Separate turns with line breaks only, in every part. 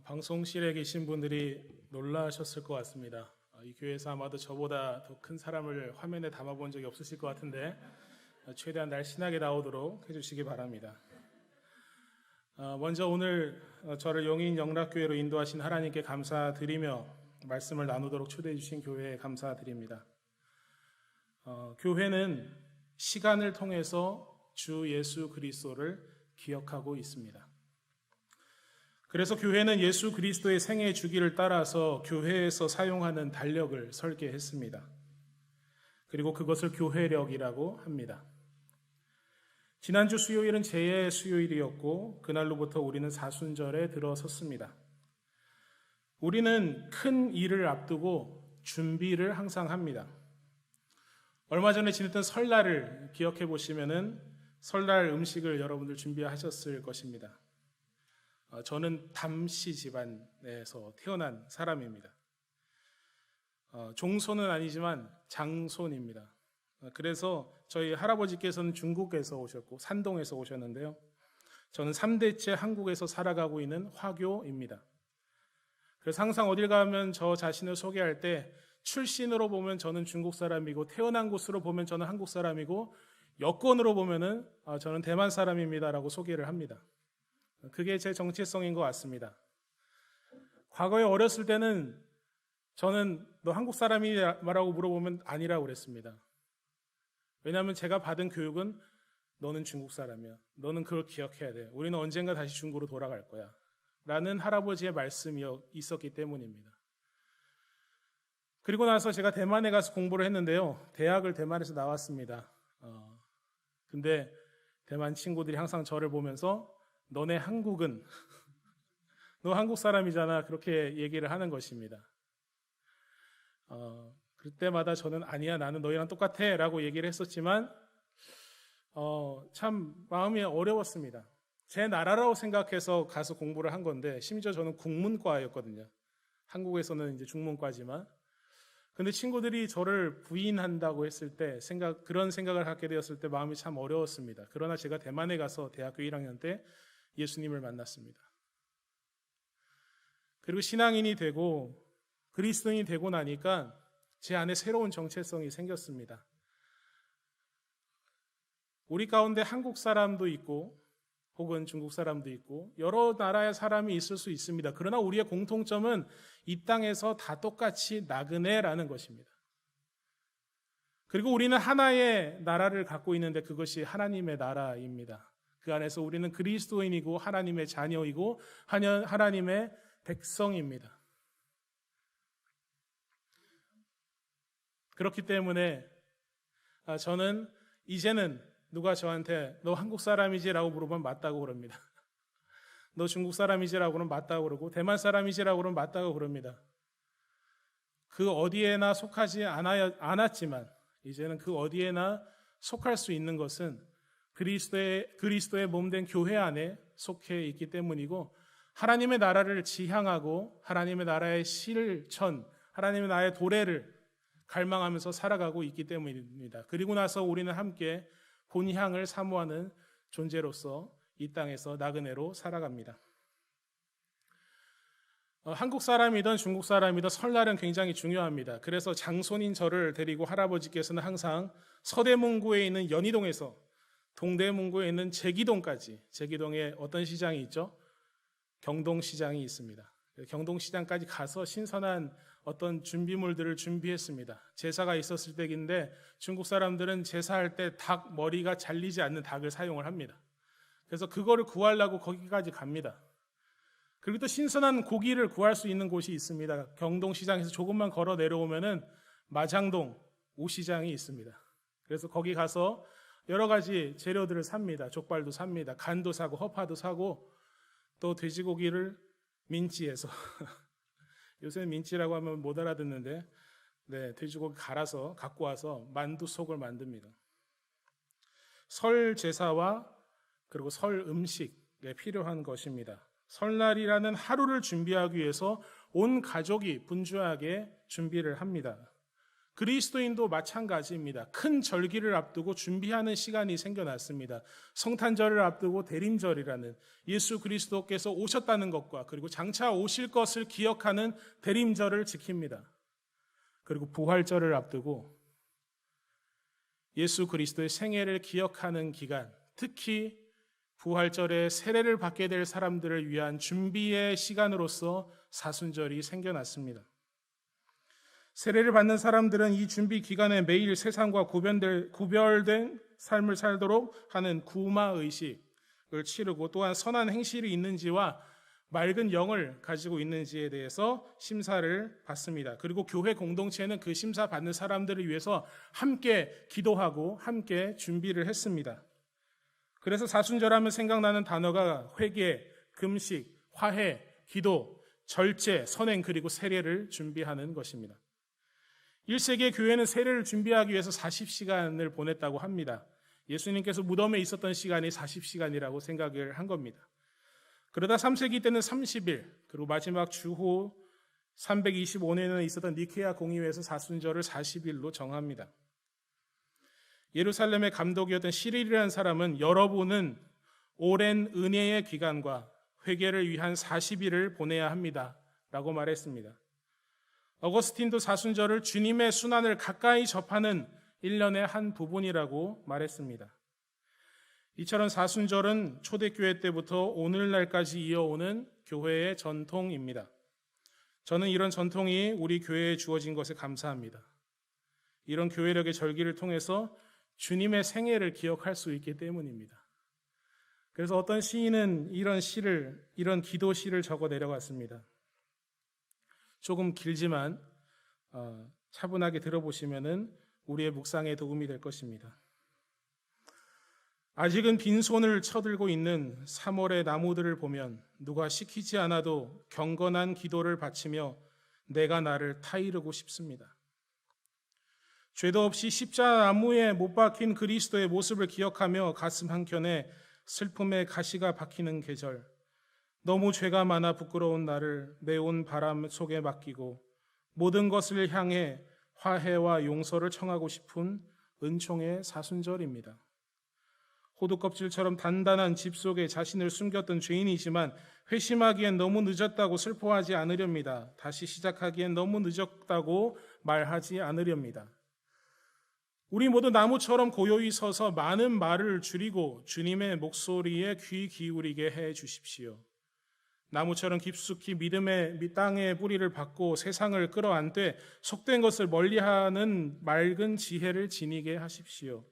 방송실에 계신 분들이 놀라셨을 것 같습니다. 이 교회에서 아마도 저보다 더 큰 사람을 화면에 담아본 적이 없으실 것 같은데 최대한 날씬하게 나오도록 해주시기 바랍니다. 먼저 오늘 저를 용인 영락교회로 인도하신 하나님께 감사드리며 말씀을 나누도록 초대해 주신 교회에 감사드립니다. 교회는 시간을 통해서 주 예수 그리스도를 기억하고 있습니다. 그래서 교회는 예수 그리스도의 생애 주기를 따라서 교회에서 사용하는 달력을 설계했습니다. 그리고 그것을 교회력이라고 합니다. 지난주 수요일은 제의 수요일이었고 그날로부터 우리는 사순절에 들어섰습니다. 우리는 큰 일을 앞두고 준비를 항상 합니다. 얼마 전에 지냈던 설날을 기억해 보시면은 설날 음식을 여러분들 준비하셨을 것입니다. 저는 담씨 집안에서 태어난 사람입니다. 종손은 아니지만 장손입니다. 그래서 저희 할아버지께서는 중국에서 오셨고 산동에서 오셨는데요. 저는 3대째 한국에서 살아가고 있는 화교입니다. 그래서 항상 어딜 가면 저 자신을 소개할 때 출신으로 보면 저는 중국 사람이고 태어난 곳으로 보면 저는 한국 사람이고 여권으로 보면은 저는 대만 사람입니다라고 소개를 합니다. 그게 제 정체성인 것 같습니다. 과거에 어렸을 때는 저는 너 한국 사람이라고 물어보면 아니라고 그랬습니다. 왜냐하면 제가 받은 교육은 너는 중국 사람이야. 너는 그걸 기억해야 돼. 우리는 언젠가 다시 중국으로 돌아갈 거야. 라는 할아버지의 말씀이 있었기 때문입니다. 그리고 나서 제가 대만에 가서 공부를 했는데요. 대학을 대만에서 나왔습니다. 근데 대만 친구들이 항상 저를 보면서 너네 한국은 너 한국 사람이잖아 그렇게 얘기를 하는 것입니다. 그때마다 저는 아니야 나는 너희랑 똑같아 라고 얘기를 했었지만 참 마음이 어려웠습니다. 제 나라라고 생각해서 가서 공부를 한 건데 심지어 저는 국문과였거든요. 한국에서는 이제 중문과지만 근데 친구들이 저를 부인한다고 했을 때 그런 생각을 하게 되었을 때 마음이 참 어려웠습니다. 그러나 제가 대만에 가서 대학교 1학년 때 예수님을 만났습니다. 그리고 신앙인이 되고 그리스도인이 되고 나니까 제 안에 새로운 정체성이 생겼습니다. 우리 가운데 한국 사람도 있고 혹은 중국 사람도 있고 여러 나라의 사람이 있을 수 있습니다. 그러나 우리의 공통점은 이 땅에서 다 똑같이 나그네라는 것입니다. 그리고 우리는 하나의 나라를 갖고 있는데 그것이 하나님의 나라입니다. 그 안에서 우리는 그리스도인이고 하나님의 자녀이고 하나님의 백성입니다. 그렇기 때문에 저는 이제는 누가 저한테 너 한국 사람이지라고 물어보면 맞다고 그럽니다. 너 중국 사람이지라고 그러면 맞다고 그러고 대만 사람이지라고 그러면 맞다고 그럽니다. 그 어디에나 속하지 않았지만 이제는 그 어디에나 속할 수 있는 것은 그리스도의 몸된 교회 안에 속해 있기 때문이고 하나님의 나라를 지향하고 하나님의 나라의 실천, 하나님의 나라의 도래를 갈망하면서 살아가고 있기 때문입니다. 그리고 나서 우리는 함께 본향을 사모하는 존재로서 이 땅에서 나그네로 살아갑니다. 한국 사람이든 중국 사람이든 설날은 굉장히 중요합니다. 그래서 장손인 저를 데리고 할아버지께서는 항상 서대문구에 있는 연희동에서 동대문구에 있는 제기동까지, 제기동에 어떤 시장이 있죠? 경동시장이 있습니다. 경동시장까지 가서 신선한 어떤 준비물들을 준비했습니다. 제사가 있었을 때인데 중국 사람들은 제사할 때 닭 머리가 잘리지 않는 닭을 사용을 합니다. 그래서 그거를 구하려고 거기까지 갑니다. 그리고 또 신선한 고기를 구할 수 있는 곳이 있습니다. 경동시장에서 조금만 걸어 내려오면은 마장동 오시장이 있습니다. 그래서 거기 가서 여러 가지 재료들을 삽니다. 족발도 삽니다. 간도 사고 허파도 사고 또 돼지고기를 민찌에서 요새 민찌라고 하면 못 알아듣는데 돼지고기 갈아서 갖고 와서 만두 속을 만듭니다. 설 제사와 그리고 설 음식에 필요한 것입니다. 설날이라는 하루를 준비하기 위해서 온 가족이 분주하게 준비를 합니다. 그리스도인도 마찬가지입니다. 큰 절기를 앞두고 준비하는 시간이 생겨났습니다. 성탄절을 앞두고 대림절이라는 예수 그리스도께서 오셨다는 것과 그리고 장차 오실 것을 기억하는 대림절을 지킵니다. 그리고 부활절을 앞두고 예수 그리스도의 생애를 기억하는 기간, 특히 부활절에 세례를 받게 될 사람들을 위한 준비의 시간으로서 사순절이 생겨났습니다. 세례를 받는 사람들은 이 준비 기간에 매일 세상과 구별된 삶을 살도록 하는 구마의식을 치르고 또한 선한 행실이 있는지와 맑은 영을 가지고 있는지에 대해서 심사를 받습니다. 그리고 교회 공동체는 그 심사 받는 사람들을 위해서 함께 기도하고 함께 준비를 했습니다. 그래서 사순절하면 생각나는 단어가 회개, 금식, 화해, 기도, 절제, 선행 그리고 세례를 준비하는 것입니다. 1세기의 교회는 세례를 준비하기 위해서 40시간을 보냈다고 합니다. 예수님께서 무덤에 있었던 시간이 40시간이라고 생각을 한 겁니다. 그러다 3세기 때는 30일, 그리고 마지막 주후 325년에 있었던 니케아 공의회에서 사순절을 40일로 정합니다. 예루살렘의 감독이었던 시릴이라는 사람은 여러분은 오랜 은혜의 기간과 회개를 위한 40일을 보내야 합니다 라고 말했습니다. 어거스틴도 사순절을 주님의 순환을 가까이 접하는 일련의 한 부분이라고 말했습니다. 이처럼 사순절은 초대교회 때부터 오늘날까지 이어오는 교회의 전통입니다. 저는 이런 전통이 우리 교회에 주어진 것에 감사합니다. 이런 교회력의 절기를 통해서 주님의 생애를 기억할 수 있기 때문입니다. 그래서 어떤 시인은 이런 기도시를 적어 내려갔습니다. 조금 길지만 차분하게 들어보시면 우리의 묵상에 도움이 될 것입니다. 아직은 빈손을 쳐들고 있는 3월의 나무들을 보면 누가 시키지 않아도 경건한 기도를 바치며 내가 나를 타이르고 싶습니다. 죄도 없이 십자나무에 못 박힌 그리스도의 모습을 기억하며 가슴 한켠에 슬픔의 가시가 박히는 계절, 너무 죄가 많아 부끄러운 나를 매운 바람 속에 맡기고 모든 것을 향해 화해와 용서를 청하고 싶은 은총의 사순절입니다. 호두껍질처럼 단단한 집 속에 자신을 숨겼던 죄인이지만 회심하기엔 너무 늦었다고 슬퍼하지 않으렵니다. 다시 시작하기엔 너무 늦었다고 말하지 않으렵니다. 우리 모두 나무처럼 고요히 서서 많은 말을 줄이고 주님의 목소리에 귀 기울이게 해 주십시오. 나무처럼 깊숙이 믿음의 땅에 뿌리를 박고 세상을 끌어안되 속된 것을 멀리하는 맑은 지혜를 지니게 하십시오.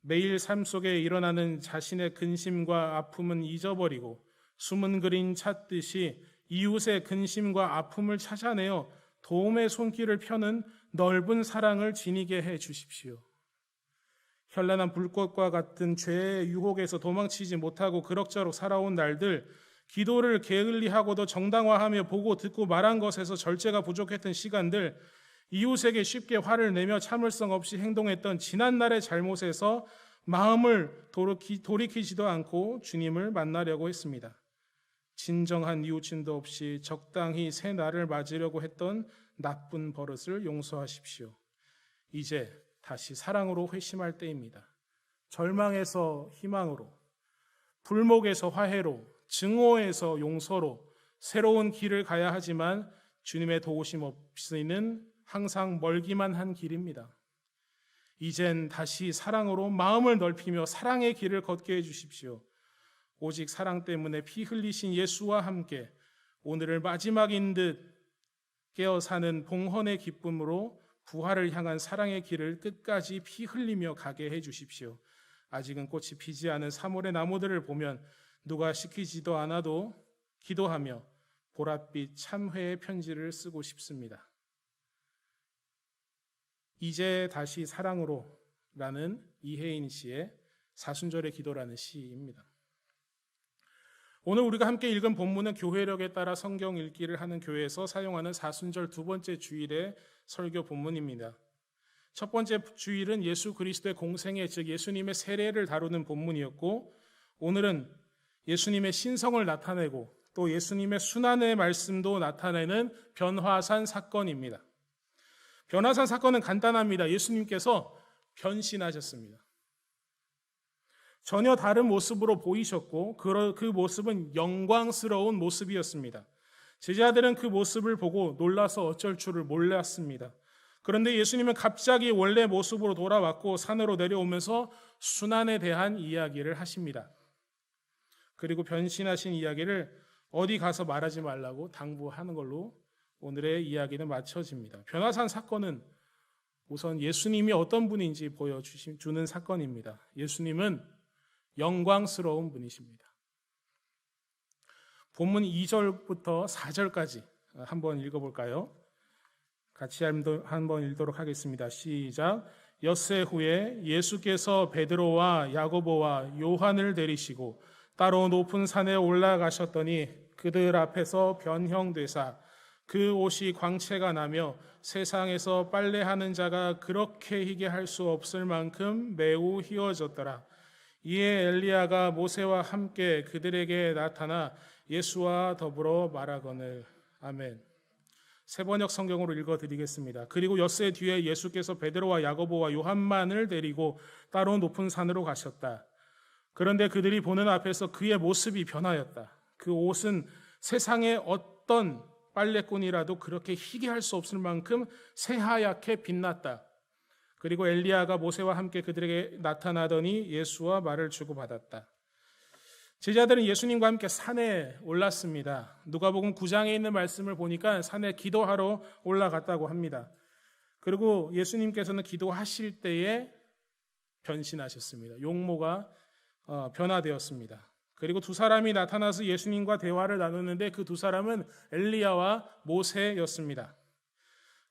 매일 삶 속에 일어나는 자신의 근심과 아픔은 잊어버리고 숨은 그림 찾듯이 이웃의 근심과 아픔을 찾아내어 도움의 손길을 펴는 넓은 사랑을 지니게 해 주십시오. 현란한 불꽃과 같은 죄의 유혹에서 도망치지 못하고 그럭저럭 살아온 날들, 기도를 게을리하고도 정당화하며 보고 듣고 말한 것에서 절제가 부족했던 시간들, 이웃에게 쉽게 화를 내며 참을성 없이 행동했던 지난날의 잘못에서 마음을 돌이키지도 않고 주님을 만나려고 했습니다. 진정한 이웃심도 없이 적당히 새 날을 맞으려고 했던 나쁜 버릇을 용서하십시오. 이제 다시 사랑으로 회심할 때입니다. 절망에서 희망으로, 불목에서 화해로, 증오에서 용서로 새로운 길을 가야 하지만 주님의 도우심 없이는 항상 멀기만 한 길입니다. 이젠 다시 사랑으로 마음을 넓히며 사랑의 길을 걷게 해주십시오. 오직 사랑 때문에 피 흘리신 예수와 함께 오늘을 마지막인 듯 깨어 사는 봉헌의 기쁨으로 부활을 향한 사랑의 길을 끝까지 피 흘리며 가게 해주십시오. 아직은 꽃이 피지 않은 3월의 나무들을 보면 누가 시키지도 않아도 기도하며 보랏빛 참회의 편지를 쓰고 싶습니다. 이제 다시 사랑으로 라는 이혜인 씨의 사순절의 기도라는 시입니다. 오늘 우리가 함께 읽은 본문은 교회력에 따라 성경 읽기를 하는 교회에서 사용하는 사순절 두 번째 주일의 설교 본문입니다. 첫 번째 주일은 예수 그리스도의 공생애, 즉 예수님의 세례를 다루는 본문이었고, 오늘은 예수님의 신성을 나타내고 또 예수님의 순환의 말씀도 나타내는 변화산 사건입니다. 변화산 사건은 간단합니다. 예수님께서 변신하셨습니다. 전혀 다른 모습으로 보이셨고 그 모습은 영광스러운 모습이었습니다. 제자들은 그 모습을 보고 놀라서 어쩔 줄을 몰랐습니다. 그런데 예수님은 갑자기 원래 모습으로 돌아왔고 산으로 내려오면서 순환에 대한 이야기를 하십니다. 그리고 변신하신 이야기를 어디 가서 말하지 말라고 당부하는 걸로 오늘의 이야기는 마쳐집니다. 변화산 사건은 우선 예수님이 어떤 분인지 보여주는 사건입니다. 예수님은 영광스러운 분이십니다. 본문 2절부터 4절까지 한번 읽어볼까요? 같이 한번 읽도록 하겠습니다. 시작. 엿새 후에 예수께서 베드로와 야고보와 요한을 데리시고 따로 높은 산에 올라가셨더니 그들 앞에서 변형되사 그 옷이 광채가 나며 세상에서 빨래하는 자가 그렇게 희게 할 수 없을 만큼 매우 희어졌더라. 이에 엘리야가 모세와 함께 그들에게 나타나 예수와 더불어 말하거늘. 아멘. 세번역 성경으로 읽어드리겠습니다. 그리고 엿새 뒤에 예수께서 베드로와 야고보와 요한만을 데리고 따로 높은 산으로 가셨다. 그런데 그들이 보는 앞에서 그의 모습이 변하였다. 그 옷은 세상의 어떤 빨래꾼이라도 그렇게 희게 할 수 없을 만큼 새하얗게 빛났다. 그리고 엘리야가 모세와 함께 그들에게 나타나더니 예수와 말을 주고받았다. 제자들은 예수님과 함께 산에 올랐습니다. 누가복음 9장에 있는 말씀을 보니까 산에 기도하러 올라갔다고 합니다. 그리고 예수님께서는 기도하실 때에 변신하셨습니다. 용모가 변화되었습니다. 그리고 두 사람이 나타나서 예수님과 대화를 나누는데 그 두 사람은 엘리야와 모세였습니다.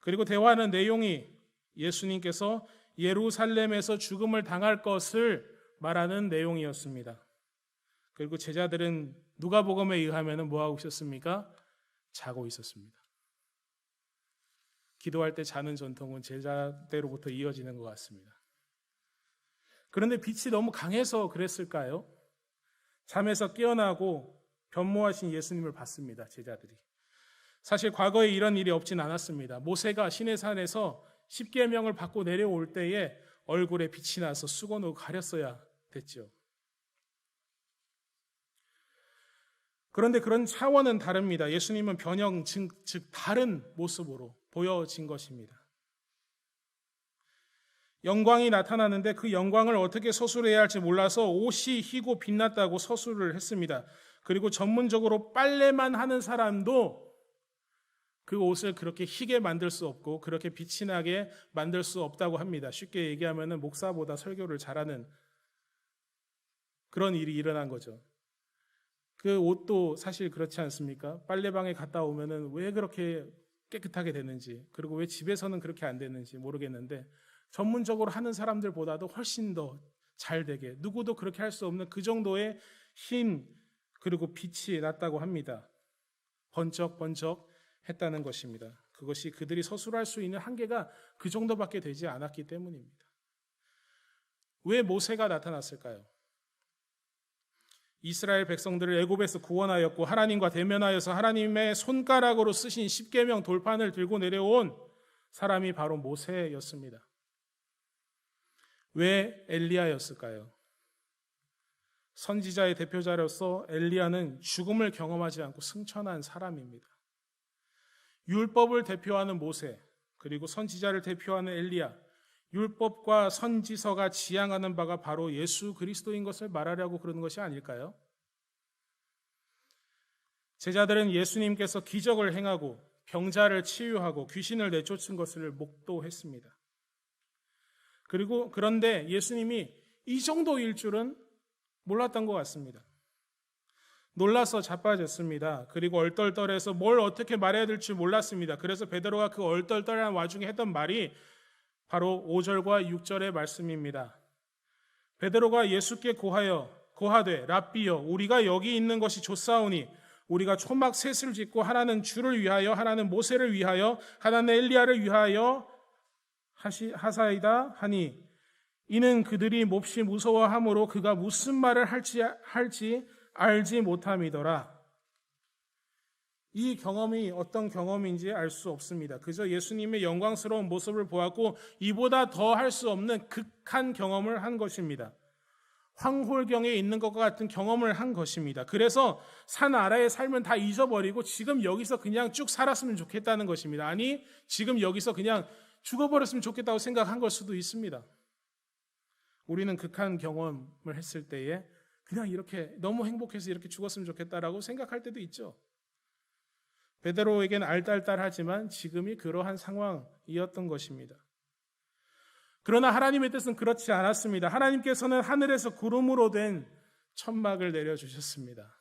그리고 대화하는 내용이 예수님께서 예루살렘에서 죽음을 당할 것을 말하는 내용이었습니다. 그리고 제자들은 누가복음에 의하면 뭐하고 있었습니까? 자고 있었습니다. 기도할 때 자는 전통은 제자대로부터 이어지는 것 같습니다. 그런데 빛이 너무 강해서 그랬을까요? 잠에서 깨어나고 변모하신 예수님을 봤습니다. 제자들이. 사실 과거에 이런 일이 없진 않았습니다. 모세가 시내산에서 십계명을 받고 내려올 때에 얼굴에 빛이 나서 수건으로 가렸어야 됐죠. 그런데 그런 차원은 다릅니다. 예수님은 변형, 즉 다른 모습으로 보여진 것입니다. 영광이 나타나는데 그 영광을 어떻게 서술해야 할지 몰라서 옷이 희고 빛났다고 서술을 했습니다. 그리고 전문적으로 빨래만 하는 사람도 그 옷을 그렇게 희게 만들 수 없고 그렇게 빛이 나게 만들 수 없다고 합니다. 쉽게 얘기하면 목사보다 설교를 잘하는 그런 일이 일어난 거죠. 그 옷도 사실 그렇지 않습니까? 빨래방에 갔다 오면은 왜 그렇게 깨끗하게 되는지, 그리고 왜 집에서는 그렇게 안 되는지 모르겠는데 전문적으로 하는 사람들보다도 훨씬 더 잘 되게, 누구도 그렇게 할 수 없는 그 정도의 힘 그리고 빛이 났다고 합니다. 번쩍번쩍 했다는 것입니다. 그것이 그들이 서술할 수 있는 한계가 그 정도밖에 되지 않았기 때문입니다. 왜 모세가 나타났을까요? 이스라엘 백성들을 애굽에서 구원하였고 하나님과 대면하여서 하나님의 손가락으로 쓰신 십계명 돌판을 들고 내려온 사람이 바로 모세였습니다. 왜 엘리야였을까요? 선지자의 대표자로서 엘리야는 죽음을 경험하지 않고 승천한 사람입니다. 율법을 대표하는 모세, 그리고 선지자를 대표하는 엘리야, 율법과 선지서가 지향하는 바가 바로 예수 그리스도인 것을 말하려고 그러는 것이 아닐까요? 제자들은 예수님께서 기적을 행하고 병자를 치유하고 귀신을 내쫓은 것을 목도했습니다. 그런데 예수님이 이 정도일 줄은 몰랐던 것 같습니다. 놀라서 자빠졌습니다. 그리고 얼떨떨해서 뭘 어떻게 말해야 될지 몰랐습니다. 그래서 베드로가 그 얼떨떨한 와중에 했던 말이 바로 5절과 6절의 말씀입니다. 베드로가 예수께 고하되 랍비여, 우리가 여기 있는 것이 좋사오니 우리가 초막 셋을 짓고 하나는 주를 위하여, 하나는 모세를 위하여, 하나는 엘리야를 위하여 하사이다 하니, 이는 그들이 몹시 무서워함으로 그가 무슨 말을 할지 알지 못함이더라. 이 경험이 어떤 경험인지 알 수 없습니다. 그저 예수님의 영광스러운 모습을 보았고 이보다 더 할 수 없는 극한 경험을 한 것입니다. 황홀경에 있는 것과 같은 경험을 한 것입니다. 그래서 산 아래의 삶은 다 잊어버리고 지금 여기서 그냥 쭉 살았으면 좋겠다는 것입니다. 아니, 지금 여기서 그냥 죽어버렸으면 좋겠다고 생각한 걸 수도 있습니다. 우리는 극한 경험을 했을 때에 그냥 이렇게 너무 행복해서 이렇게 죽었으면 좋겠다라고 생각할 때도 있죠. 베드로에게는 알딸딸하지만 지금이 그러한 상황이었던 것입니다. 그러나 하나님의 뜻은 그렇지 않았습니다. 하나님께서는 하늘에서 구름으로 된 천막을 내려주셨습니다.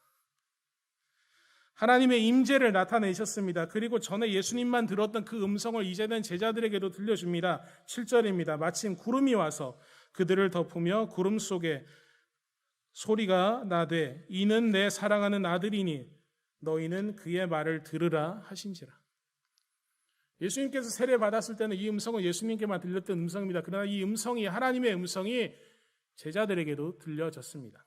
하나님의 임재를 나타내셨습니다. 그리고 전에 예수님만 들었던 그 음성을 이제는 제자들에게도 들려줍니다. 7절입니다. 마침 구름이 와서 그들을 덮으며 구름 속에 소리가 나되 이는 내 사랑하는 아들이니 너희는 그의 말을 들으라 하신지라. 예수님께서 세례 받았을 때는 이 음성은 예수님께만 들렸던 음성입니다. 그러나 이 음성이, 하나님의 음성이 제자들에게도 들려졌습니다.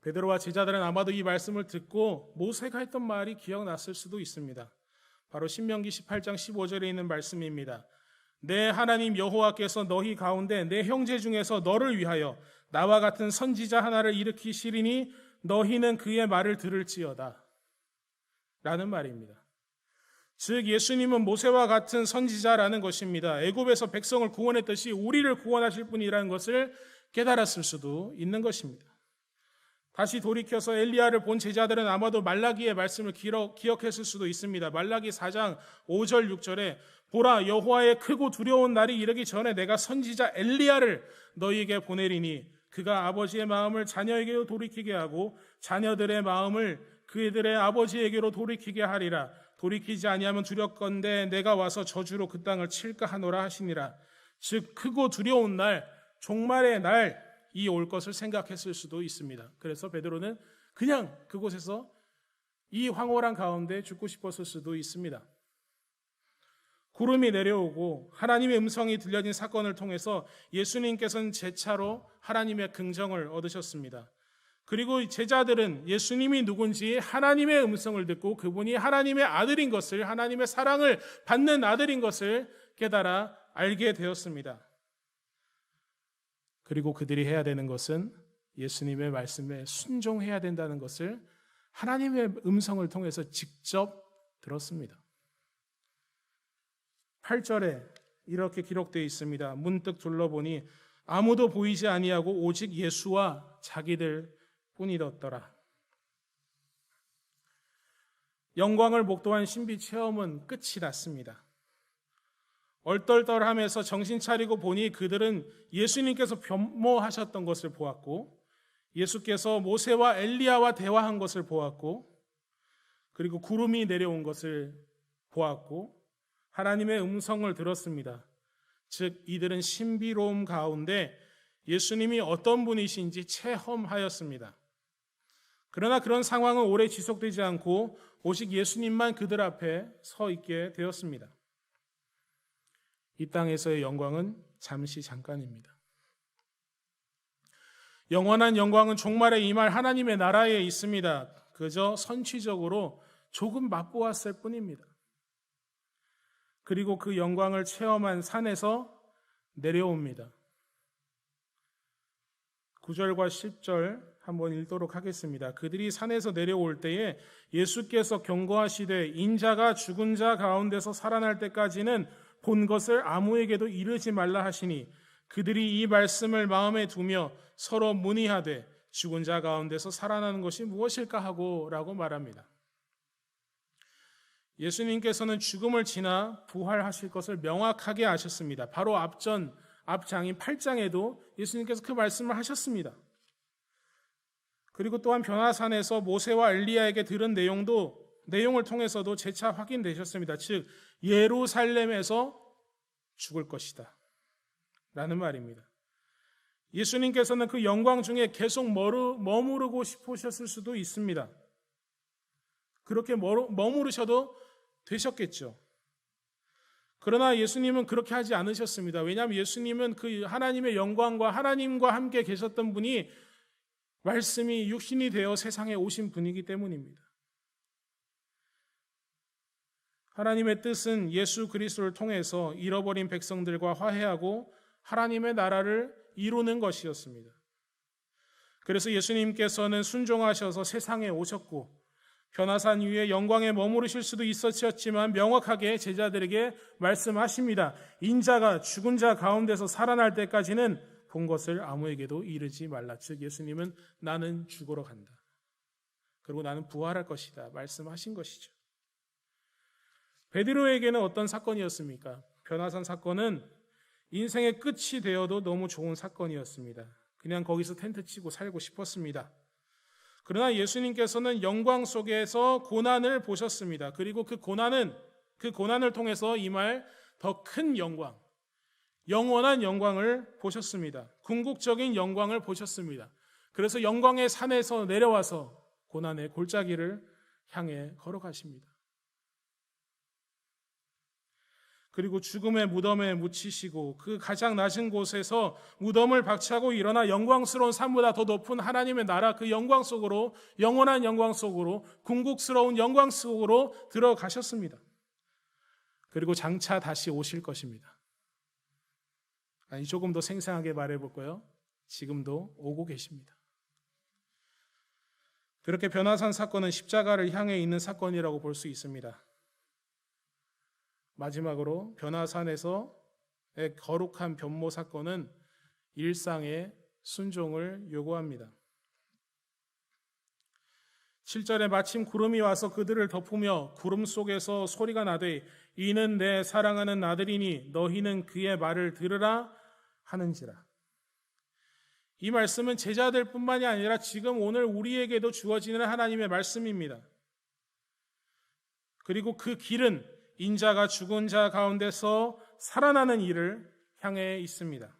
베드로와 제자들은 아마도 이 말씀을 듣고 모세가 했던 말이 기억났을 수도 있습니다. 바로 신명기 18장 15절에 있는 말씀입니다. 내 하나님 여호와께서 너희 가운데 내 형제 중에서 너를 위하여 나와 같은 선지자 하나를 일으키시리니 너희는 그의 말을 들을지어다 라는 말입니다. 즉 예수님은 모세와 같은 선지자라는 것입니다. 애굽에서 백성을 구원했듯이 우리를 구원하실 분이라는 것을 깨달았을 수도 있는 것입니다. 다시 돌이켜서 엘리야를 본 제자들은 아마도 말라기의 말씀을 기억했을 수도 있습니다. 말라기 4장 5절 6절에 보라 여호와의 크고 두려운 날이 이르기 전에 내가 선지자 엘리야를 너희에게 보내리니 그가 아버지의 마음을 자녀에게로 돌이키게 하고 자녀들의 마음을 그들의 아버지에게로 돌이키게 하리라. 돌이키지 아니하면 두렵건대 내가 와서 저주로 그 땅을 칠까 하노라 하시니라. 즉 크고 두려운 날, 종말의 날이 올 것을 생각했을 수도 있습니다. 그래서 베드로는 그냥 그곳에서 이 황홀한 가운데 죽고 싶었을 수도 있습니다. 구름이 내려오고 하나님의 음성이 들려진 사건을 통해서 예수님께서는 재차로 하나님의 긍정을 얻으셨습니다. 그리고 제자들은 예수님이 누군지 하나님의 음성을 듣고 그분이 하나님의 아들인 것을, 하나님의 사랑을 받는 아들인 것을 깨달아 알게 되었습니다. 그리고 그들이 해야 되는 것은 예수님의 말씀에 순종해야 된다는 것을 하나님의 음성을 통해서 직접 들었습니다. 8절에 이렇게 기록되어 있습니다. 문득 둘러보니 아무도 보이지 아니하고 오직 예수와 자기들 뿐이었더라. 영광을 목도한 신비 체험은 끝이 났습니다. 얼떨떨하면서 정신 차리고 보니 그들은 예수님께서 변모하셨던 것을 보았고 예수께서 모세와 엘리야와 대화한 것을 보았고 그리고 구름이 내려온 것을 보았고 하나님의 음성을 들었습니다. 즉 이들은 신비로움 가운데 예수님이 어떤 분이신지 체험하였습니다. 그러나 그런 상황은 오래 지속되지 않고 오직 예수님만 그들 앞에 서 있게 되었습니다. 이 땅에서의 영광은 잠시 잠깐입니다. 영원한 영광은 종말에 임할 하나님의 나라에 있습니다. 그저 선취적으로 조금 맛보았을 뿐입니다. 그리고 그 영광을 체험한 산에서 내려옵니다. 9절과 10절 한번 읽도록 하겠습니다. 그들이 산에서 내려올 때에 예수께서 경고하시되 인자가 죽은 자 가운데서 살아날 때까지는 본 것을 아무에게도 이르지 말라 하시니 그들이 이 말씀을 마음에 두며 서로 문의하되 죽은 자 가운데서 살아나는 것이 무엇일까 하고 라고 말합니다. 예수님께서는 죽음을 지나 부활하실 것을 명확하게 아셨습니다. 바로 앞장인 8장에도 예수님께서 그 말씀을 하셨습니다. 그리고 또한 변화산에서 모세와 엘리야에게 들은 내용을 통해서도 재차 확인되셨습니다. 즉 예루살렘에서 죽을 것이다 라는 말입니다. 예수님께서는 그 영광 중에 계속 머무르고 싶으셨을 수도 있습니다. 그렇게 머무르셔도 되셨겠죠. 그러나 예수님은 그렇게 하지 않으셨습니다. 왜냐하면 예수님은 그 하나님의 영광과 하나님과 함께 계셨던 분이 말씀이 육신이 되어 세상에 오신 분이기 때문입니다. 하나님의 뜻은 예수 그리스도를 통해서 잃어버린 백성들과 화해하고 하나님의 나라를 이루는 것이었습니다. 그래서 예수님께서는 순종하셔서 세상에 오셨고 변화산 위에 영광에 머무르실 수도 있었지만 명확하게 제자들에게 말씀하십니다. 인자가 죽은 자 가운데서 살아날 때까지는 본 것을 아무에게도 이르지 말라. 즉 예수님은 나는 죽으러 간다. 그리고 나는 부활할 것이다. 말씀하신 것이죠. 베드로에게는 어떤 사건이었습니까? 변화산 사건은 인생의 끝이 되어도 너무 좋은 사건이었습니다. 그냥 거기서 텐트 치고 살고 싶었습니다. 그러나 예수님께서는 영광 속에서 고난을 보셨습니다. 그리고 그 고난을 통해서 임할 더 큰 영광, 영원한 영광을 보셨습니다. 궁극적인 영광을 보셨습니다. 그래서 영광의 산에서 내려와서 고난의 골짜기를 향해 걸어가십니다. 그리고 죽음의 무덤에 묻히시고 그 가장 낮은 곳에서 무덤을 박차고 일어나 영광스러운 산보다 더 높은 하나님의 나라 그 영광 속으로, 영원한 영광 속으로, 궁극스러운 영광 속으로 들어가셨습니다. 그리고 장차 다시 오실 것입니다. 아니, 조금 더 생생하게 말해볼까요? 지금도 오고 계십니다. 그렇게 변화산 사건은 십자가를 향해 있는 사건이라고 볼 수 있습니다. 마지막으로 변화산에서의 거룩한 변모 사건은 일상의 순종을 요구합니다. 7절에 마침 구름이 와서 그들을 덮으며 구름 속에서 소리가 나되 이는 내 사랑하는 아들이니 너희는 그의 말을 들으라 하는지라. 이 말씀은 제자들 뿐만이 아니라 지금 오늘 우리에게도 주어지는 하나님의 말씀입니다. 그리고 그 길은 인자가 죽은 자 가운데서 살아나는 일을 향해 있습니다.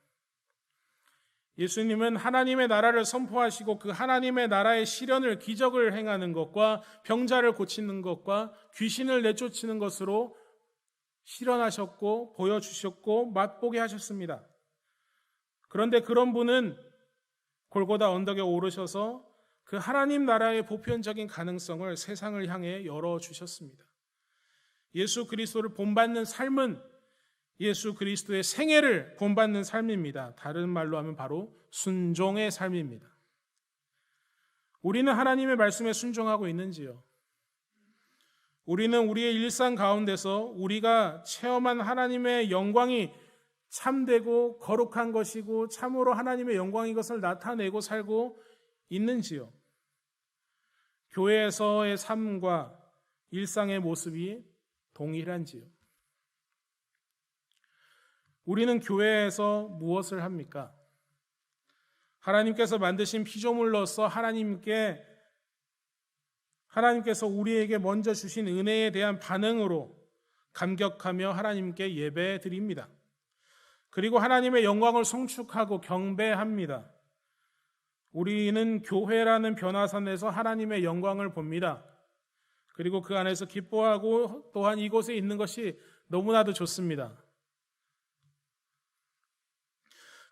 예수님은 하나님의 나라를 선포하시고 그 하나님의 나라의 실현을 기적을 행하는 것과 병자를 고치는 것과 귀신을 내쫓는 것으로 실현하셨고 보여주셨고 맛보게 하셨습니다. 그런데 그런 분은 골고다 언덕에 오르셔서 그 하나님 나라의 보편적인 가능성을 세상을 향해 열어주셨습니다. 예수 그리스도를 본받는 삶은 예수 그리스도의 생애를 본받는 삶입니다. 다른 말로 하면 바로 순종의 삶입니다. 우리는 하나님의 말씀에 순종하고 있는지요? 우리는 우리의 일상 가운데서 우리가 체험한 하나님의 영광이 참되고 거룩한 것이고 참으로 하나님의 영광인 것을 나타내고 살고 있는지요? 교회에서의 삶과 일상의 모습이 동일한지요? 우리는 교회에서 무엇을 합니까? 하나님께서 만드신 피조물로서 하나님께서 우리에게 먼저 주신 은혜에 대한 반응으로 감격하며 하나님께 예배 드립니다. 그리고 하나님의 영광을 송축하고 경배합니다. 우리는 교회라는 변화산에서 하나님의 영광을 봅니다. 그리고 그 안에서 기뻐하고 또한 이곳에 있는 것이 너무나도 좋습니다.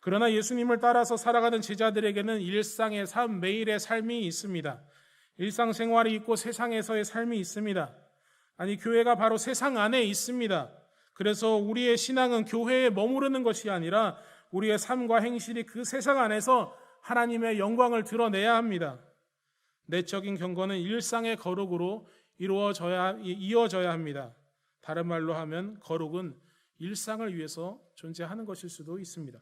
그러나 예수님을 따라서 살아가는 제자들에게는 일상의 삶, 매일의 삶이 있습니다. 일상생활이 있고 세상에서의 삶이 있습니다. 아니, 교회가 바로 세상 안에 있습니다. 그래서 우리의 신앙은 교회에 머무르는 것이 아니라 우리의 삶과 행실이 그 세상 안에서 하나님의 영광을 드러내야 합니다. 내적인 경건은 일상의 거룩으로 이어져야 합니다. 다른 말로 하면 거룩은 일상을 위해서 존재하는 것일 수도 있습니다.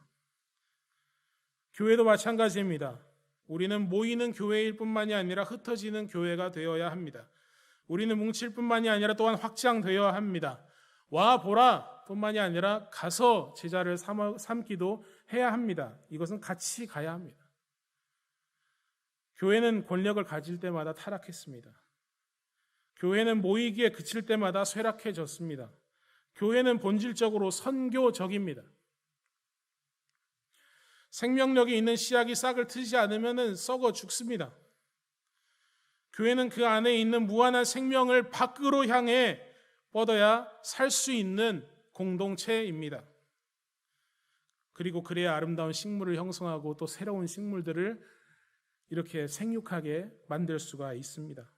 교회도 마찬가지입니다. 우리는 모이는 교회일 뿐만이 아니라 흩어지는 교회가 되어야 합니다. 우리는 뭉칠 뿐만이 아니라 또한 확장되어야 합니다. 와 보라 뿐만이 아니라 가서 제자를 삼기도 해야 합니다. 이것은 같이 가야 합니다. 교회는 권력을 가질 때마다 타락했습니다. 교회는 모이기에 그칠 때마다 쇠락해졌습니다. 교회는 본질적으로 선교적입니다. 생명력이 있는 씨앗이 싹을 트지 않으면 썩어 죽습니다. 교회는 그 안에 있는 무한한 생명을 밖으로 향해 뻗어야 살 수 있는 공동체입니다. 그리고 그래야 아름다운 식물을 형성하고 또 새로운 식물들을 이렇게 생육하게 만들 수가 있습니다.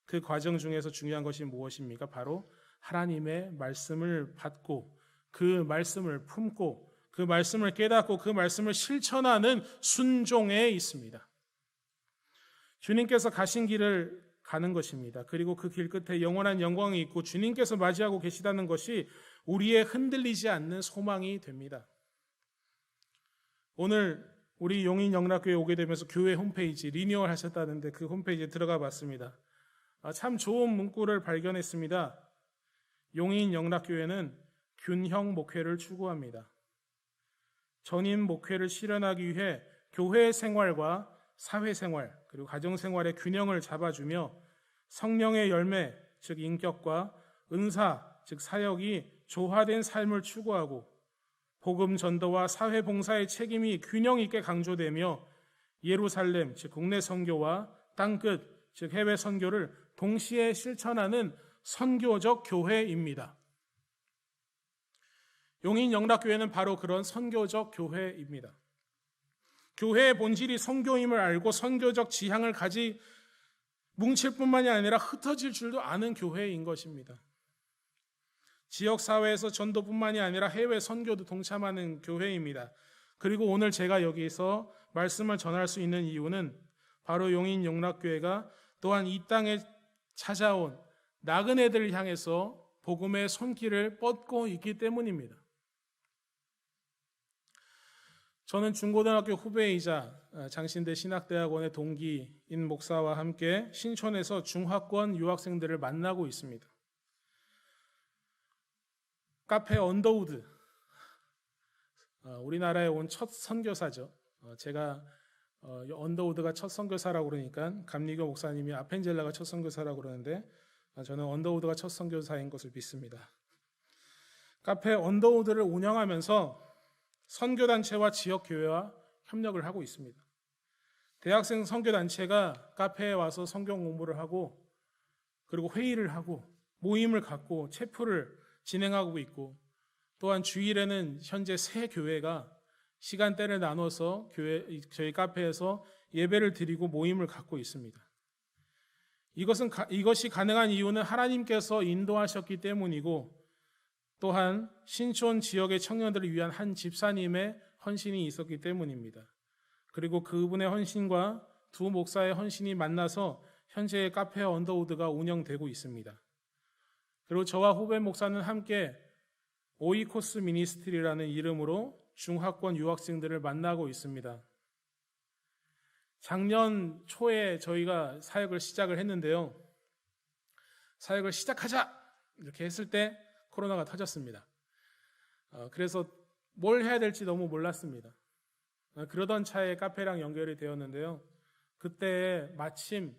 그 과정 중에서 중요한 것이 무엇입니까? 바로 하나님의 말씀을 받고 그 말씀을 품고 그 말씀을 깨닫고 그 말씀을 실천하는 순종에 있습니다. 주님께서 가신 길을 가는 것입니다. 그리고 그 길 끝에 영원한 영광이 있고 주님께서 맞이하고 계시다는 것이 우리의 흔들리지 않는 소망이 됩니다. 오늘 우리 용인 영락교회 오게 되면서 교회 홈페이지 리뉴얼 하셨다는데 그 홈페이지에 들어가 봤습니다. 참 좋은 문구를 발견했습니다. 용인 영락교회는 균형 목회를 추구합니다. 전인 목회를 실현하기 위해 교회 생활과 사회생활 그리고 가정생활의 균형을 잡아주며 성령의 열매 즉 인격과 은사 즉 사역이 조화된 삶을 추구하고 복음 전도와 사회 봉사의 책임이 균형 있게 강조되며 예루살렘 즉 국내 선교와 땅끝 즉 해외 선교를 동시에 실천하는 선교적 교회입니다. 용인 영락교회는 바로 그런 선교적 교회입니다. 교회의 본질이 선교임을 알고 선교적 지향을 가지 뭉칠 뿐만이 아니라 흩어질 줄도 아는 교회인 것입니다. 지역사회에서 전도뿐만이 아니라 해외 선교도 동참하는 교회입니다. 그리고 오늘 제가 여기서 말씀을 전할 수 있는 이유는 바로 용인 영락교회가 또한 이 땅에 찾아온 나그네들을 향해서 복음의 손길을 뻗고 있기 때문입니다. 저는 중고등학교 후배이자 장신대 신학대학원의 동기인 목사와 함께 신촌에서 중화권 유학생들을 만나고 있습니다. 카페 언더우드, 우리나라에 온 첫 선교사죠. 제가 언더우드가 첫 선교사라고 그러니까 감리교 목사님이 아펜젤라가 첫 선교사라고 그러는데 저는 언더우드가 첫 선교사인 것을 믿습니다. 카페 언더우드를 운영하면서 선교단체와 지역교회와 협력을 하고 있습니다. 대학생 선교단체가 카페에 와서 성경 공부를 하고 그리고 회의를 하고 모임을 갖고 체프를 진행하고 있고 또한 주일에는 현재 세 교회가 시간대를 나눠서 저희 카페에서 예배를 드리고 모임을 갖고 있습니다. 이것이 가능한 이유는 하나님께서 인도하셨기 때문이고 또한 신촌 지역의 청년들을 위한 한 집사님의 헌신이 있었기 때문입니다. 그리고 그분의 헌신과 두 목사의 헌신이 만나서 현재 카페 언더우드가 운영되고 있습니다. 그리고 저와 후배 목사는 함께 오이코스 미니스트리라는 이름으로 중화권 유학생들을 만나고 있습니다. 작년 초에 저희가 사역을 시작을 했는데요. 사역을 시작하자! 이렇게 했을 때 코로나가 터졌습니다. 그래서 뭘 해야 될지 너무 몰랐습니다. 그러던 차에 카페랑 연결이 되었는데요. 그때 마침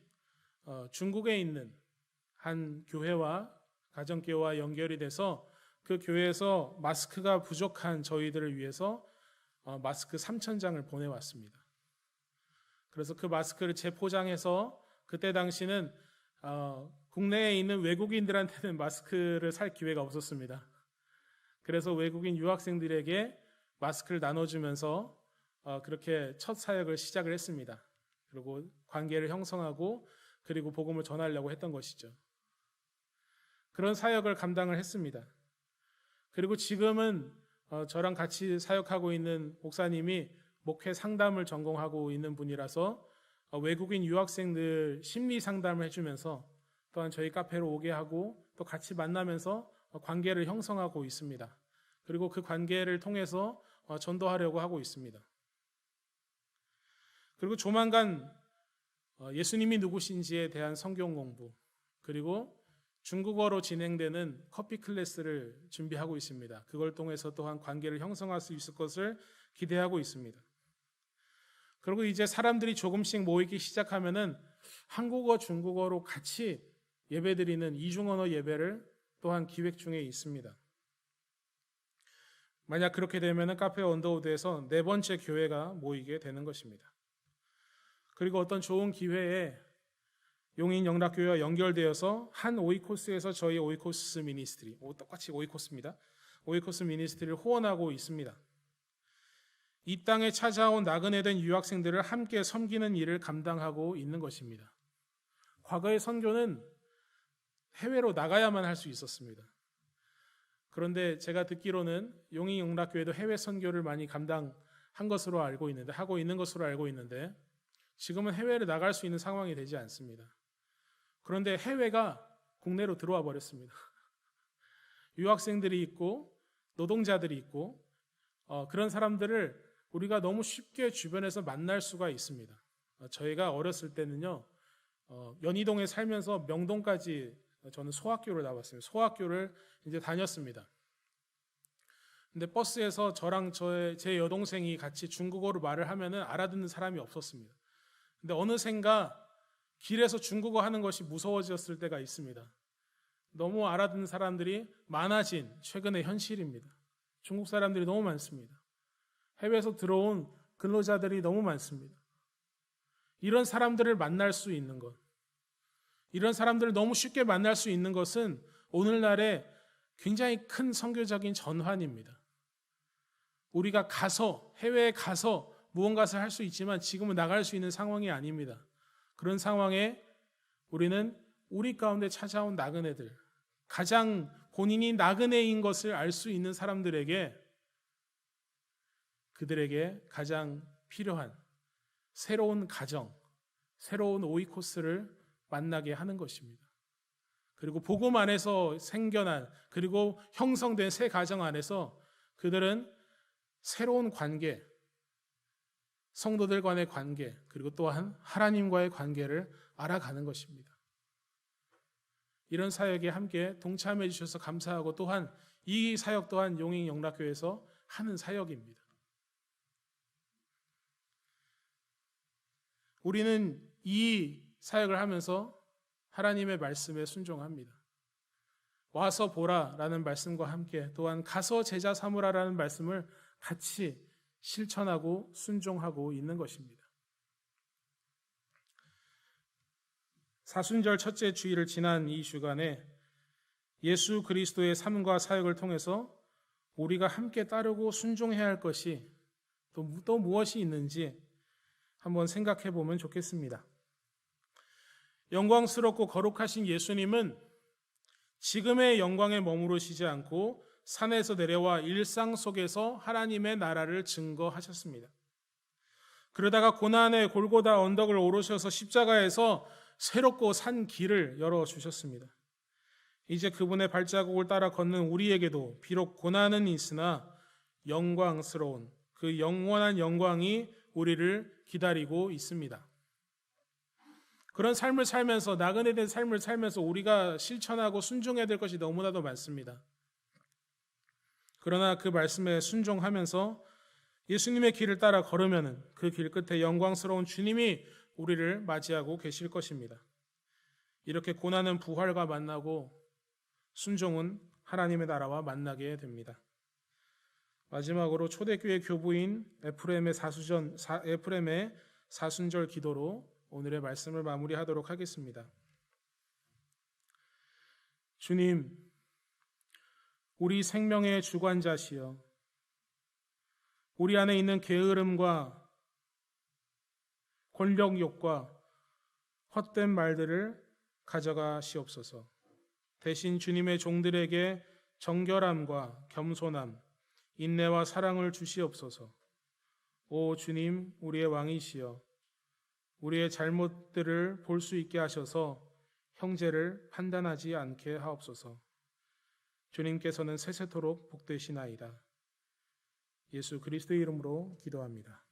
중국에 있는 한 교회와 가정교회와 연결이 돼서 그 교회에서 마스크가 부족한 저희들을 위해서 마스크 3,000장을 보내왔습니다. 그래서 그 마스크를 재포장해서 그때 당시는 국내에 있는 외국인들한테는 마스크를 살 기회가 없었습니다. 그래서 외국인 유학생들에게 마스크를 나눠주면서 그렇게 첫 사역을 시작을 했습니다. 그리고 관계를 형성하고 그리고 복음을 전하려고 했던 것이죠. 그런 사역을 감당을 했습니다. 그리고 지금은 저랑 같이 사역하고 있는 목사님이 목회 상담을 전공하고 있는 분이라서 외국인 유학생들 심리 상담을 해주면서 또한 저희 카페로 오게 하고 또 같이 만나면서 관계를 형성하고 있습니다. 그리고 그 관계를 통해서 전도하려고 하고 있습니다. 그리고 조만간 예수님이 누구신지에 대한 성경 공부 그리고 중국어로 진행되는 커피 클래스를 준비하고 있습니다. 그걸 통해서 또한 관계를 형성할 수 있을 것을 기대하고 있습니다. 그리고 이제 사람들이 조금씩 모이기 시작하면은 한국어, 중국어로 같이 예배드리는 이중언어 예배를 또한 기획 중에 있습니다. 만약 그렇게 되면은 카페 언더우드에서 네 번째 교회가 모이게 되는 것입니다. 그리고 어떤 좋은 기회에 용인 영락교회와 연결되어서 한 오이코스에서 저희 오이코스 미니스트리, 똑같이 오이코스입니다. 오이코스 미니스트리를 후원하고 있습니다. 이 땅에 찾아온 나그네된 유학생들을 함께 섬기는 일을 감당하고 있는 것입니다. 과거의 선교는 해외로 나가야만 할 수 있었습니다. 그런데 제가 듣기로는 용인영락교회도 해외 선교를 많이 감당한 것으로 하고 있는 것으로 알고 있는데 지금은 해외를 나갈 수 있는 상황이 되지 않습니다. 그런데 해외가 국내로 들어와 버렸습니다. 유학생들이 있고 노동자들이 있고 그런 사람들을 우리가 너무 쉽게 주변에서 만날 수가 있습니다. 저희가 어렸을 때는요, 연희동에 살면서 명동까지 저는 소학교를 나왔어요. 소학교를 이제 다녔습니다. 근데 버스에서 저랑 제 여동생이 같이 중국어로 말을 하면은 알아듣는 사람이 없었습니다. 근데 어느샌가 길에서 중국어 하는 것이 무서워졌을 때가 있습니다. 너무 알아듣는 사람들이 많아진 최근의 현실입니다. 중국 사람들이 너무 많습니다. 해외에서 들어온 근로자들이 너무 많습니다. 이런 사람들을 만날 수 있는 것, 이런 사람들을 너무 쉽게 만날 수 있는 것은 오늘날의 굉장히 큰 선교적인 전환입니다. 우리가 해외에 가서 무언가를 할 수 있지만 지금은 나갈 수 있는 상황이 아닙니다. 그런 상황에 우리는 우리 가운데 찾아온 나그네들, 가장 본인이 나그네인 것을 알 수 있는 사람들에게 그들에게 가장 필요한 새로운 가정, 새로운 오이코스를 만나게 하는 것입니다. 그리고 복음 안에서 생겨난 그리고 형성된 새 가정 안에서 그들은 새로운 관계, 성도들 간의 관계, 그리고 또한 하나님과의 관계를 알아가는 것입니다. 이런 사역에 함께 동참해 주셔서 감사하고 또한 이 사역 또한 용인영락교회에서 하는 사역입니다. 우리는 이 사역을 하면서 하나님의 말씀에 순종합니다. 와서 보라라는 말씀과 함께 또한 가서 제자 삼으라라는 말씀을 같이 실천하고 순종하고 있는 것입니다. 사순절 첫째 주일을 지난 이 주간에 예수 그리스도의 삶과 사역을 통해서 우리가 함께 따르고 순종해야 할 것이 또 무엇이 있는지 한번 생각해 보면 좋겠습니다. 영광스럽고 거룩하신 예수님은 지금의 영광에 머무르시지 않고 산에서 내려와 일상 속에서 하나님의 나라를 증거하셨습니다. 그러다가 고난의 골고다 언덕을 오르셔서 십자가에서 새롭고 산 길을 열어주셨습니다. 이제 그분의 발자국을 따라 걷는 우리에게도 비록 고난은 있으나 영광스러운 그 영원한 영광이 우리를 기다리고 있습니다. 그런 삶을 살면서 나그네된 삶을 살면서 우리가 실천하고 순종해야 될 것이 너무나도 많습니다. 그러나 그 말씀에 순종하면서 예수님의 길을 따라 걸으면 그 길 끝에 영광스러운 주님이 우리를 맞이하고 계실 것입니다. 이렇게 고난은 부활과 만나고 순종은 하나님의 나라와 만나게 됩니다. 마지막으로 초대교회 교부인 에프레임의 사순절 기도로 오늘의 말씀을 마무리하도록 하겠습니다. 주님, 우리 생명의 주관자시여, 우리 안에 있는 게으름과 권력욕과 헛된 말들을 가져가시옵소서. 대신 주님의 종들에게 정결함과 겸손함, 인내와 사랑을 주시옵소서. 오 주님, 우리의 왕이시여, 우리의 잘못들을 볼 수 있게 하셔서 형제를 판단하지 않게 하옵소서. 주님께서는 세세토록 복되시나이다. 예수 그리스도의 이름으로 기도합니다.